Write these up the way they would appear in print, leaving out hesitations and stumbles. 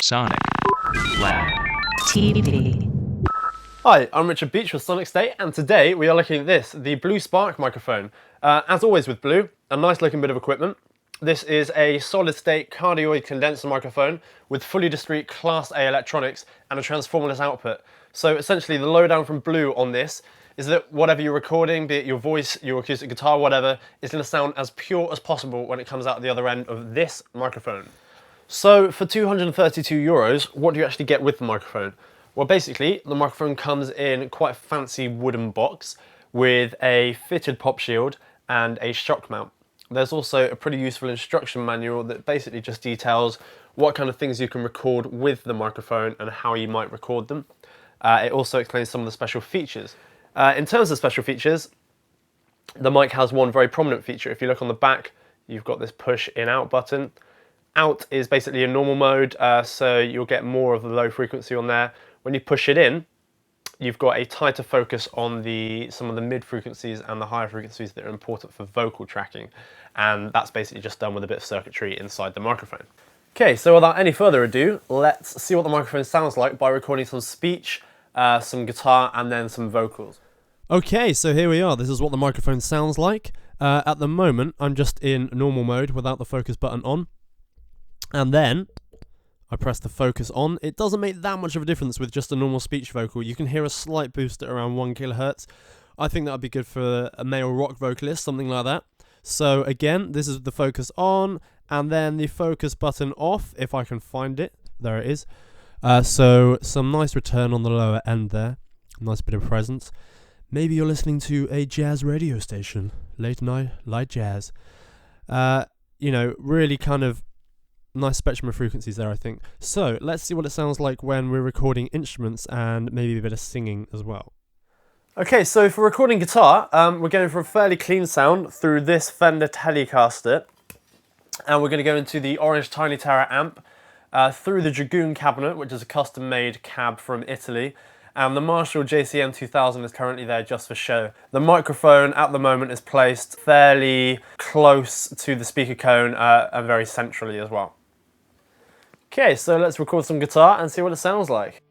SonicLAB TV. Hi, I'm Richard Beach with Sonic State, and today we are looking at this, the Blue Spark microphone. As always with Blue, a nice looking bit of equipment. This is a solid state cardioid condenser microphone with fully discrete Class A electronics and a transformerless output. So essentially the lowdown from Blue on this is that whatever you're recording, be it your voice, your acoustic guitar, whatever, is going to sound as pure as possible when it comes out the other end of this microphone. So for €232, what do you actually get with the microphone? Well, basically, the microphone comes in quite a fancy wooden box with a fitted pop shield and a shock mount. There's also a pretty useful instruction manual that basically just details what kind of things you can record with the microphone and how you might record them. It also explains some of the special features. In terms of special features, the mic has one very prominent feature. If you look on the back, you've got this push in out button. Out is basically a normal mode, so you'll get more of the low frequency on there. When you push it in, you've got a tighter focus on some of the mid frequencies and the higher frequencies that are important for vocal tracking. And that's basically just done with a bit of circuitry inside the microphone. Okay, so without any further ado, let's see what the microphone sounds like by recording some speech, some guitar, and then some vocals. Okay, so here we are. This is what the microphone sounds like. At the moment, I'm just in normal mode without the focus button on. And then I press the focus on. It doesn't make that much of a difference with just a normal speech vocal. You can hear a slight boost at around 1 kHz. I think that would be good for a male rock vocalist, something like that. So again, this is the focus on, and then the focus button off, if I can find it. There it is. So some nice return on the lower end there. Nice bit of presence. Maybe you're listening to a jazz radio station. Late night, light jazz. You know, really kind of nice spectrum of frequencies there, I think. So let's see what it sounds like when we're recording instruments and maybe a bit of singing as well. Okay, so for recording guitar, we're going for a fairly clean sound through this Fender Telecaster, and we're going to go into the orange Tiny Terror amp, through the Dragoon cabinet, which is a custom-made cab from Italy, and the Marshall JCM 2000 is currently there just for show. The microphone at the moment is placed fairly close to the speaker cone and very centrally as well. Okay, so let's record some guitar and see what it sounds like.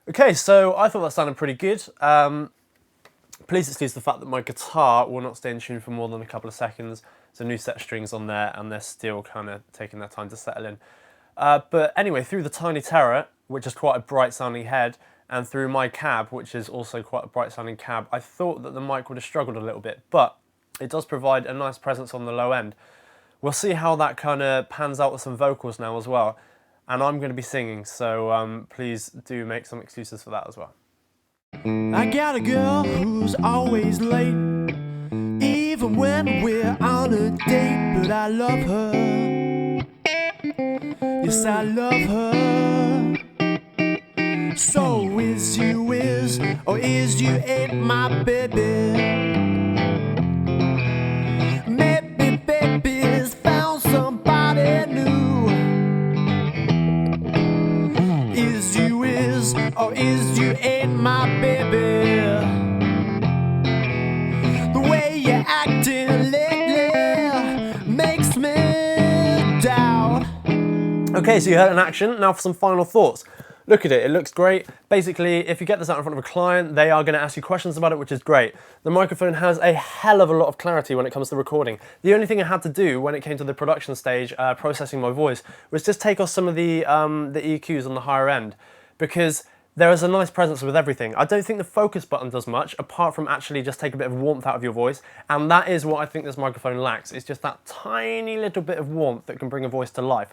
Okay, so I thought that sounded pretty good. Please excuse the fact that my guitar will not stay in tune for more than a couple of seconds. There's a new set of strings on there and they're still kind of taking their time to settle in. But anyway, through the Tiny Terror, which is quite a bright sounding head, and through my cab, which is also quite a bright sounding cab, I thought that the mic would have struggled a little bit, but it does provide a nice presence on the low end. We'll see how that kind of pans out with some vocals now as well. And I'm going to be singing, so please do make some excuses for that as well. I got a girl who's always late, even when we're on a date, but I love her. Yes, I love her. So is you is, or is you ain't my baby? Maybe baby's found somebody new. Is you is, or is you ain't my baby? The way you're acting lately makes me doubt. Okay, so you heard it in action. Now for some final thoughts. look at it, it looks great. Basically, if you get this out in front of a client, they are going to ask you questions about it, which is great. The microphone has a hell of a lot of clarity when it comes to recording. The only thing I had to do when it came to the production stage, processing my voice, was just take off some of the EQs on the higher end, because there is a nice presence with everything. I don't think the focus button does much, apart from actually just take a bit of warmth out of your voice, and that is what I think this microphone lacks. It's just that tiny little bit of warmth that can bring a voice to life.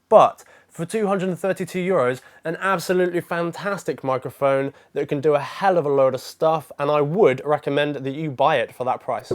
But for €232, an absolutely fantastic microphone that can do a hell of a load of stuff, and I would recommend that you buy it for that price.